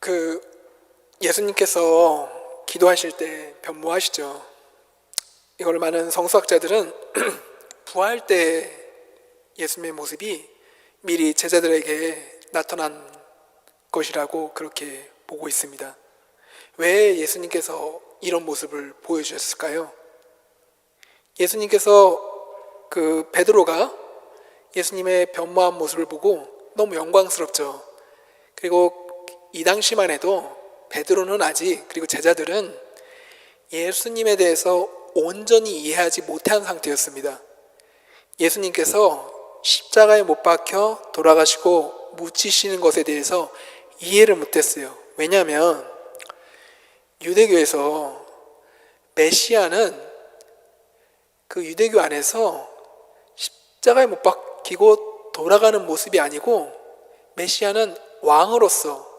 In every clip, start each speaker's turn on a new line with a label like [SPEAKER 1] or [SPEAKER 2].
[SPEAKER 1] 그 예수님께서 기도하실 때 변모하시죠. 이걸 많은 성서학자들은 부활 때 예수님의 모습이 미리 제자들에게 나타난 것이라고 그렇게 보고 있습니다. 왜 예수님께서 이런 모습을 보여주셨을까요? 예수님께서 베드로가 예수님의 변모한 모습을 보고 너무 영광스럽죠. 그리고 이 당시만 해도 베드로는 아직, 그리고 제자들은 예수님에 대해서 온전히 이해하지 못한 상태였습니다. 예수님께서 십자가에 못 박혀 돌아가시고 묻히시는 것에 대해서 이해를 못했어요. 왜냐하면 유대교에서 메시아는 그 유대교 안에서 십자가에 못 박히고 돌아가는 모습이 아니고, 메시아는 왕으로서,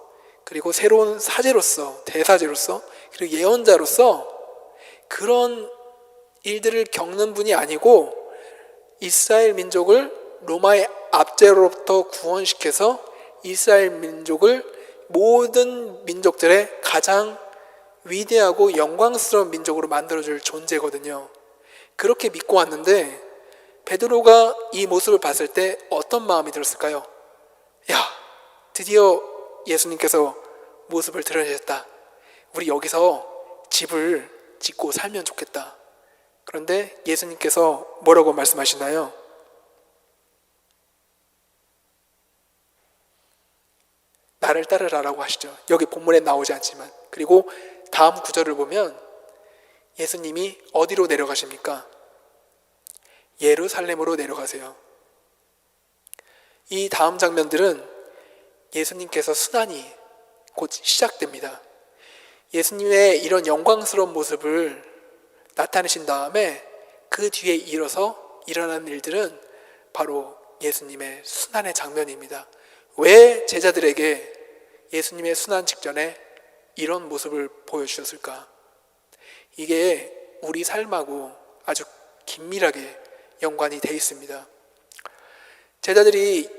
[SPEAKER 1] 그리고 새로운 사제로서, 대사제로서, 그리고 예언자로서 그런 일들을 겪는 분이 아니고, 이스라엘 민족을 로마의 압제로부터 구원시켜서 이스라엘 민족을 모든 민족들의 가장 위대하고 영광스러운 민족으로 만들어줄 존재거든요. 그렇게 믿고 왔는데 베드로가 이 모습을 봤을 때 어떤 마음이 들었을까요? 야, 드디어 예수님께서 모습을 드러내셨다. 우리 여기서 집을 짓고 살면 좋겠다. 그런데 예수님께서 뭐라고 말씀하시나요? 나를 따르라라고 하시죠. 여기 본문에 나오지 않지만. 그리고 다음 구절을 보면 예수님이 어디로 내려가십니까? 예루살렘으로 내려가세요. 이 다음 장면들은 예수님께서 순환이 곧 시작됩니다. 예수님의 이런 영광스러운 모습을 나타내신 다음에 그 뒤에 일어나는 일들은 바로 예수님의 순환의 장면입니다. 왜 제자들에게 예수님의 순환 직전에 이런 모습을 보여주셨을까? 이게 우리 삶하고 아주 긴밀하게 연관이 되어 있습니다. 제자들이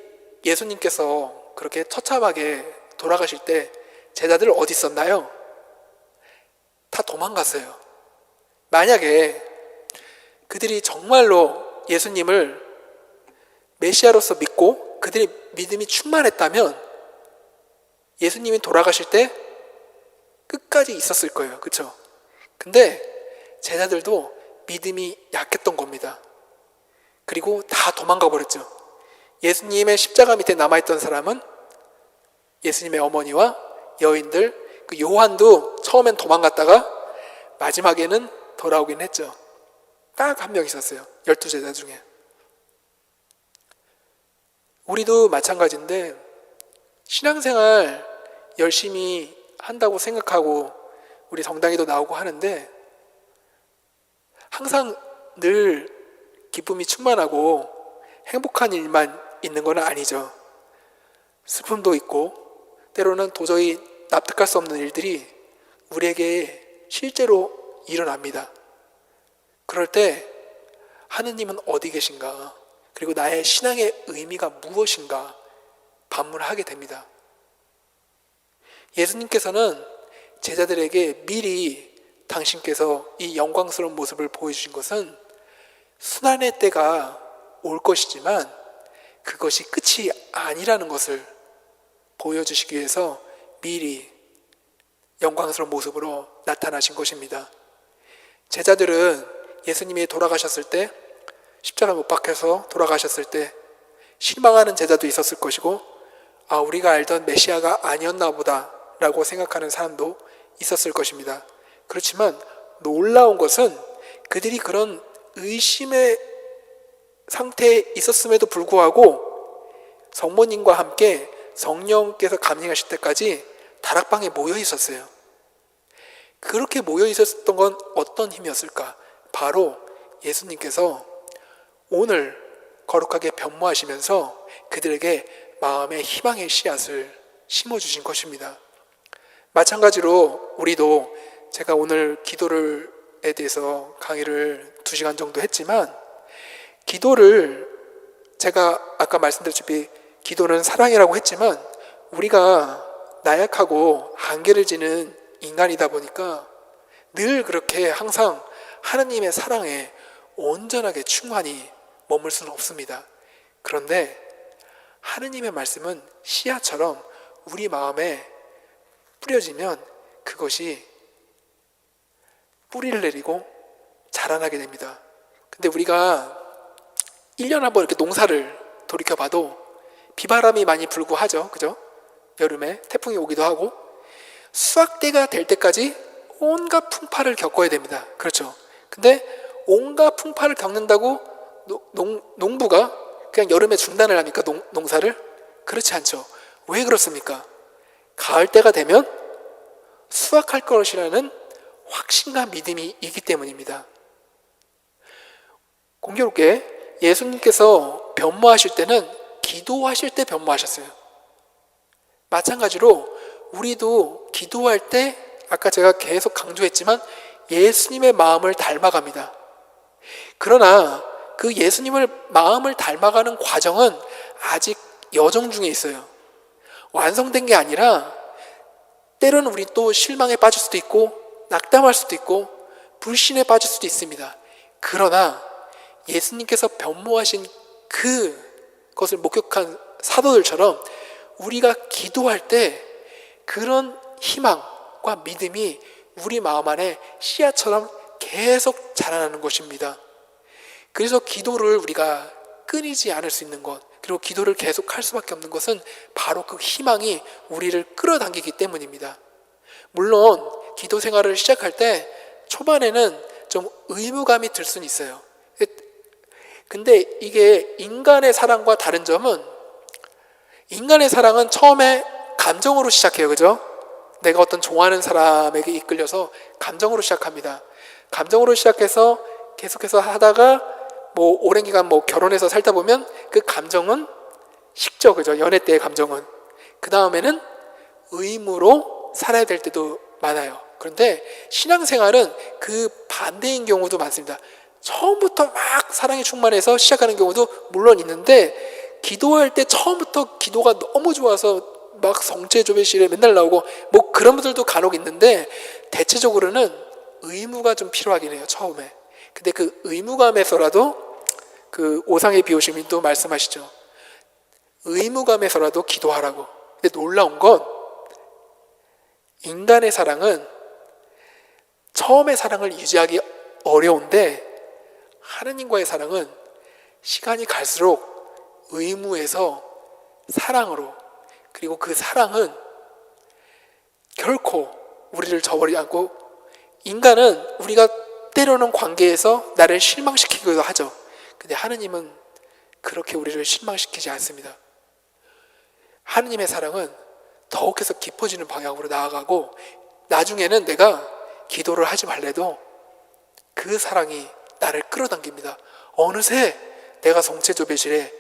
[SPEAKER 1] 예수님께서 그렇게 처참하게 돌아가실 때 제자들 어디 있었나요? 다 도망갔어요. 만약에 그들이 정말로 예수님을 메시아로서 믿고 그들의 믿음이 충만했다면 예수님이 돌아가실 때 끝까지 있었을 거예요. 그렇죠? 근데 제자들도 믿음이 약했던 겁니다. 그리고 다 도망가 버렸죠. 예수님의 십자가 밑에 남아있던 사람은 예수님의 어머니와 여인들, 그 요한도 처음엔 도망갔다가 마지막에는 돌아오긴 했죠. 딱 한 명 있었어요. 12제자 중에. 우리도 마찬가지인데 신앙생활 열심히 한다고 생각하고 우리 성당에도 나오고 하는데 항상 늘 기쁨이 충만하고 행복한 일만 있는 건 아니죠. 슬픔도 있고 때로는 도저히 납득할 수 없는 일들이 우리에게 실제로 일어납니다. 그럴 때 하느님은 어디 계신가? 그리고 나의 신앙의 의미가 무엇인가? 반문하게 됩니다. 예수님께서는 제자들에게 미리 당신께서 이 영광스러운 모습을 보여주신 것은 순환의 때가 올 것이지만 그것이 끝이 아니라는 것을 보여주시기 위해서 미리 영광스러운 모습으로 나타나신 것입니다. 제자들은 예수님이 돌아가셨을 때, 십자가 못 박혀서 돌아가셨을 때 실망하는 제자도 있었을 것이고, 우리가 알던 메시아가 아니었나 보다 라고 생각하는 사람도 있었을 것입니다. 그렇지만 놀라운 것은 그들이 그런 의심의 상태에 있었음에도 불구하고 성모님과 함께 성령께서 감동하실 때까지 다락방에 모여 있었어요. 그렇게 모여 있었던 건 어떤 힘이었을까? 바로 예수님께서 오늘 거룩하게 변모하시면서 그들에게 마음의 희망의 씨앗을 심어주신 것입니다. 마찬가지로 우리도, 제가 오늘 기도에 대해서 강의를 2시간 정도 했지만, 기도를 제가 아까 말씀드렸다시피 기도는 사랑이라고 했지만 우리가 나약하고 한계를 지는 인간이다 보니까 늘 그렇게 항상 하나님의 사랑에 온전하게 충만히 머물 수는 없습니다. 그런데 하느님의 말씀은 씨앗처럼 우리 마음에 뿌려지면 그것이 뿌리를 내리고 자라나게 됩니다. 근데 우리가 1년에 한 번 이렇게 농사를 돌이켜봐도 비바람이 많이 불고 하죠. 그죠? 여름에 태풍이 오기도 하고 수확때가 될 때까지 온갖 풍파를 겪어야 됩니다. 그렇죠? 근데 온갖 풍파를 겪는다고 농부가 그냥 여름에 중단을 합니까? 농사를? 그렇지 않죠. 왜 그렇습니까? 가을 때가 되면 수확할 것이라는 확신과 믿음이 있기 때문입니다. 공교롭게 예수님께서 변모하실 때는 기도하실 때 변모하셨어요. 마찬가지로 우리도 기도할 때 아까 제가 계속 강조했지만 예수님의 마음을 닮아갑니다. 그러나 그 예수님을 마음을 닮아가는 과정은 아직 여정 중에 있어요. 완성된 게 아니라 때로는 우리 또 실망에 빠질 수도 있고 낙담할 수도 있고 불신에 빠질 수도 있습니다. 그러나 예수님께서 변모하신 그것을 목격한 사도들처럼 우리가 기도할 때 그런 희망과 믿음이 우리 마음 안에 씨앗처럼 계속 자라나는 것입니다. 그래서 기도를 우리가 끊이지 않을 수 있는 것, 그리고 기도를 계속 할 수밖에 없는 것은 바로 그 희망이 우리를 끌어당기기 때문입니다. 물론 기도 생활을 시작할 때 초반에는 좀 의무감이 들 수는 있어요. 근데 이게 인간의 사랑과 다른 점은 인간의 사랑은 처음에 감정으로 시작해요. 그죠? 내가 어떤 좋아하는 사람에게 이끌려서 감정으로 시작합니다. 감정으로 시작해서 계속해서 하다가 오랜 기간 결혼해서 살다 보면 그 감정은 식죠. 그죠? 연애 때의 감정은. 그 다음에는 의무로 살아야 될 때도 많아요. 그런데 신앙생활은 그 반대인 경우도 많습니다. 처음부터 막 사랑에 충만해서 시작하는 경우도 물론 있는데 기도할 때 처음부터 기도가 너무 좋아서 막 성체조배실에 맨날 나오고 그런 분들도 간혹 있는데 대체적으로는 의무가 좀 필요하긴 해요. 처음에. 근데 그 의무감에서라도 그 오상의 비오시민도 말씀하시죠. 의무감에서라도 기도하라고. 근데 놀라운 건 인간의 사랑은 처음의 사랑을 유지하기 어려운데 하느님과의 사랑은 시간이 갈수록 의무에서 사랑으로, 그리고 그 사랑은 결코 우리를 저버리지 않고, 인간은 우리가 때로는 관계에서 나를 실망시키기도 하죠. 근데 하느님은 그렇게 우리를 실망시키지 않습니다. 하느님의 사랑은 더욱해서 깊어지는 방향으로 나아가고, 나중에는 내가 기도를 하지 말래도 그 사랑이 나를 끌어당깁니다. 어느새 내가 성체조배실에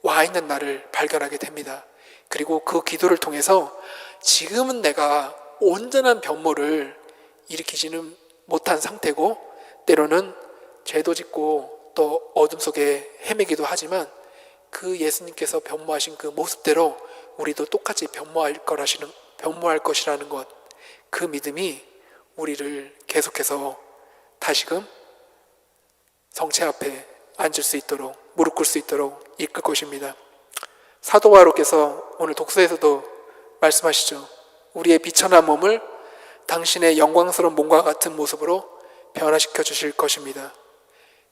[SPEAKER 1] 와 있는 나를 발견하게 됩니다. 그리고 그 기도를 통해서 지금은 내가 온전한 변모를 일으키지는 못한 상태고 때로는 죄도 짓고 또 어둠 속에 헤매기도 하지만 그 예수님께서 변모하신 그 모습대로 우리도 똑같이 변모할 것이라는 것, 그 믿음이 우리를 계속해서 다시금 성체 앞에 앉을 수 있도록, 무릎 꿇을 수 있도록 이끌 것입니다. 사도 바울께서 오늘 독서에서도 말씀하시죠. 우리의 비천한 몸을 당신의 영광스러운 몸과 같은 모습으로 변화시켜 주실 것입니다.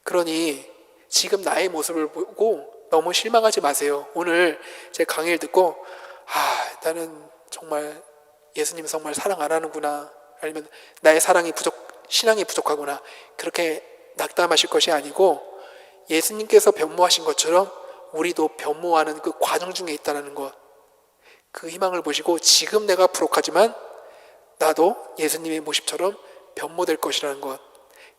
[SPEAKER 1] 그러니 지금 나의 모습을 보고 너무 실망하지 마세요. 오늘 제 강의를 듣고 나는 정말 예수님 정말 사랑 안 하는구나, 아니면 나의 신앙이 부족하구나, 그렇게 낙담하실 것이 아니고 예수님께서 변모하신 것처럼 우리도 변모하는 그 과정 중에 있다는 것, 그 희망을 보시고 지금 내가 부족하지만 나도 예수님의 모습처럼 변모될 것이라는 것,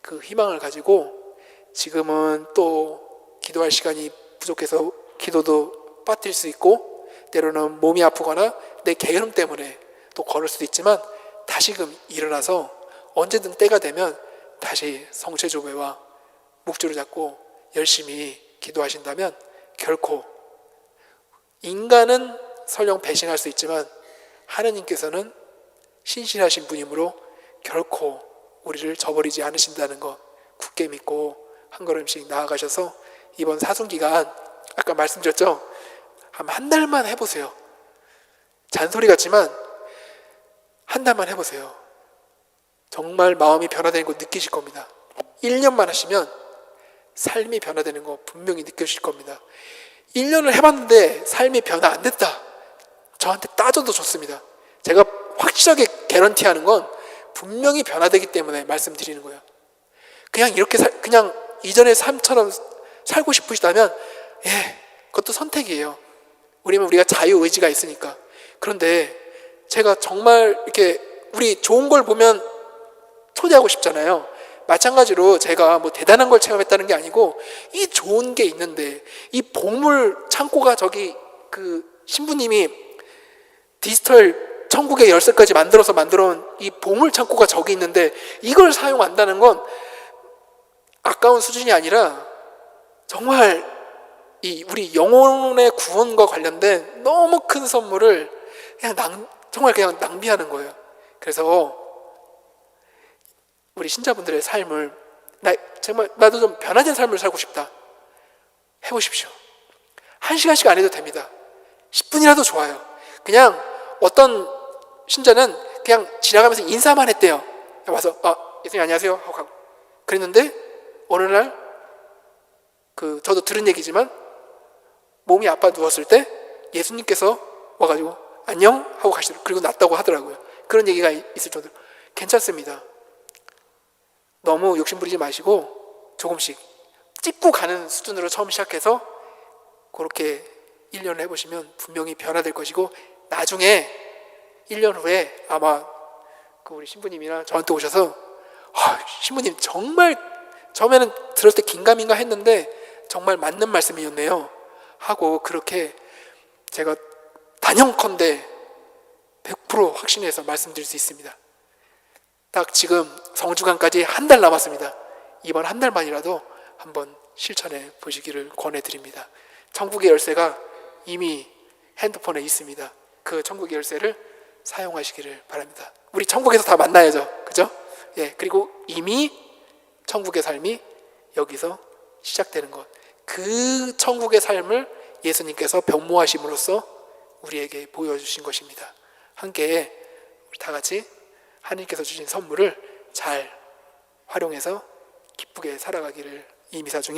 [SPEAKER 1] 그 희망을 가지고 지금은 또 기도할 시간이 부족해서 기도도 빠뜨릴 수 있고 때로는 몸이 아프거나 내 게으름 때문에 또 걸을 수도 있지만 다시금 일어나서 언제든 때가 되면 다시 성체조배와 묵주를 잡고 열심히 기도하신다면 결코, 인간은 설령 배신할 수 있지만 하느님께서는 신실하신 분이므로 결코 우리를 저버리지 않으신다는 것 굳게 믿고 한 걸음씩 나아가셔서 이번 사순기간 아까 말씀드렸죠? 한 달만 해보세요. 잔소리 같지만 한 달만 해보세요. 정말 마음이 변화되는 거 느끼실 겁니다. 1년만 하시면 삶이 변화되는 거 분명히 느끼실 겁니다. 1년을 해봤는데 삶이 변화 안 됐다. 저한테 따져도 좋습니다. 제가 확실하게 개런티하는 건 분명히 변화되기 때문에 말씀드리는 거예요. 그냥 이렇게 그냥 이전의 삶처럼 살고 싶으시다면 그것도 선택이에요. 우리가 자유의지가 있으니까. 그런데 제가 정말 이렇게 우리 좋은 걸 보면 초대하고 싶잖아요. 마찬가지로 제가 뭐 대단한 걸 체험했다는 게 아니고 이 좋은 게 있는데 이 보물 창고가 저기 그 신부님이 디지털 천국의 열쇠까지 만들어온 이 보물 창고가 저기 있는데 이걸 사용한다는 건 아까운 수준이 아니라 정말 이 우리 영혼의 구원과 관련된 너무 큰 선물을 정말 그냥 낭비하는 거예요. 그래서 우리 신자분들의 삶을 정말 나도 좀 변화된 삶을 살고 싶다. 해보십시오. 1시간씩 안 해도 됩니다. 10분이라도 좋아요. 그냥 어떤 신자는 그냥 지나가면서 인사만 했대요. 와서 예수님 안녕하세요 하고 가고. 그랬는데 어느 날 저도 들은 얘기지만 몸이 아파 누웠을 때 예수님께서 와가지고 안녕 하고 가시더라고요. 그리고 낫다고 하더라고요. 그런 얘기가 있을 정도로 괜찮습니다. 너무 욕심부리지 마시고 조금씩 찝고 가는 수준으로 처음 시작해서 그렇게 1년을 해보시면 분명히 변화될 것이고 나중에 1년 후에 아마 우리 신부님이나 저한테 오셔서 신부님 정말 처음에는 들었을 때 긴가민가 했는데 정말 맞는 말씀이었네요 하고 그렇게 제가 단연컨대 100% 확신해서 말씀드릴 수 있습니다. 딱 지금 성주간까지 한 달 남았습니다. 이번 한 달만이라도 한번 실천해 보시기를 권해드립니다. 천국의 열쇠가 이미 핸드폰에 있습니다. 그 천국의 열쇠를 사용하시기를 바랍니다. 우리 천국에서 다 만나야죠. 그죠? 그리고 이미 천국의 삶이 여기서 시작되는 것. 그 천국의 삶을 예수님께서 병모하심으로써 우리에게 보여주신 것입니다. 함께 우리 다 같이 하나님께서 주신 선물을 잘 활용해서 기쁘게 살아가기를 이 미사 중에